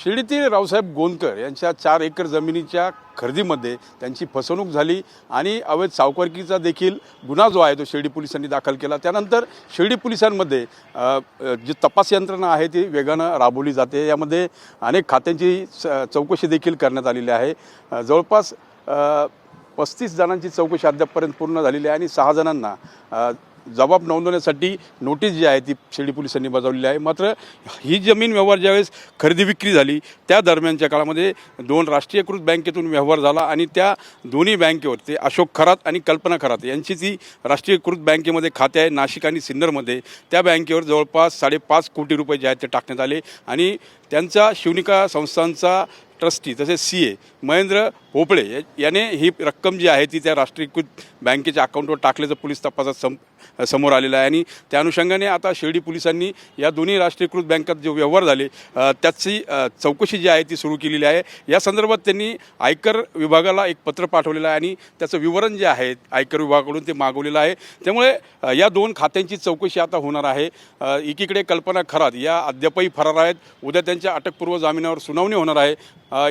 शिर्डीतील रावसाहेब गोंदकर यांच्या 4 एकर जमिनीच्या खरेदीमध्ये त्यांची फसवणूक झाली आणि अवैध सावकारकीचा देखील गुन्हा जो आहे तो शिर्डी पोलिसांनी दाखल केला। त्यानंतर शिर्डी पोलिसांमध्ये जी तपास यंत्रणा आहे ती वेगानं राबवली जाते। यामध्ये अनेक खात्यांची चौकशी देखील करण्यात आलेली आहे। जवळपास 35 जणांची चौकशी अद्यापपर्यंत पूर्ण झालेली आहे आणि 6 जणांना जबाब नोंदवण्यासाठी नोटीस जी आहे ती शिर्डी पोलिसांनी बजावलेली आहे। मात्र ही जमीन व्यवहार ज्यावेळेस खरेदी विक्री झाली त्या दरम्यानच्या काळामध्ये 2 राष्ट्रीयकृत बँकेतून व्यवहार झाला आणि त्या दोन्ही बँकेवर ते अशोक खरात आणि कल्पना खरात यांची ती राष्ट्रीयकृत बँकेमध्ये खाते आहे नाशिक आणि सिन्नरमध्ये। त्या बँकेवर जवळपास 5.5 कोटी रुपये जे आहेत ते टाकण्यात आले आणि त्यांचा शिवनिका संस्थांचा ट्रस्टी तसेच CA महेंद्र भोपळे याने ही रक्कम जी आहे ती त्या राष्ट्रीयकृत बँकेच्या अकाउंटवर टाकल्याचं पोलीस तपासात समोर आलेलं आहे। आणि त्या अनुषंगाने आता शिर्डी पोलिसांनी या दोन्ही राष्ट्रीयकृत बँकात जे व्यवहार झाले त्याची चौकशी जी आहे ती सुरू केलेली आहे। या संदर्भात त्यांनी आयकर विभागाला एक पत्र पाठवलेलं आहे आणि त्याचं विवरण जे आहे आयकर विभागाकडून ते मागवलेलं आहे। त्यामुळे या 2 खात्यांची चौकशी आता होणार आहे। एकीकडे कल्पना खरात या अद्यापही फरार आहेत, उद्या त्यांच्या अटकपूर्व जामिनावर सुनावणी होणार आहे।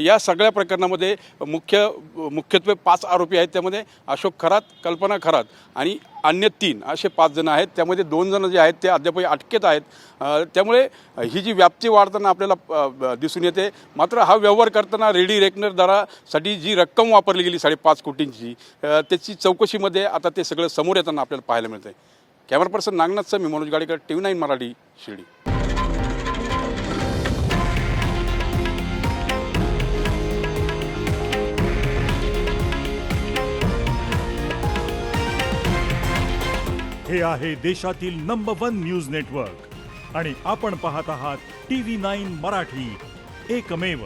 या सगळ्या प्रकरणामध्ये मुख्यत्वे 5 आरोपी आहेत। त्यामध्ये अशोक खरात, कल्पना खरात आणि अन्य 3 असे 5 जण आहेत। त्यामध्ये 2 जण जे आहेत ते अद्यापही अटकेत आहेत। त्यामुळे ही जी व्याप्ती वाढताना आपल्याला दिसून येते। मात्र हा व्यवहार करताना रेडी रेकनर दरासाठी जी रक्कम वापरली गेली 5.5 कोटींची त्याची चौकशीमध्ये आता ते सगळं समोर येताना आपल्याला पाहायला मिळतं आहे। कॅमेरा पर्सन नागनाथचा मी मनोज गाडेकर, TV9 मराठी, शिर्डी। हे आहे देशातील नंबर 1 न्यूज नेटवर्क आणि आपण पाहत आहात TV9 मराठी, एकमेव।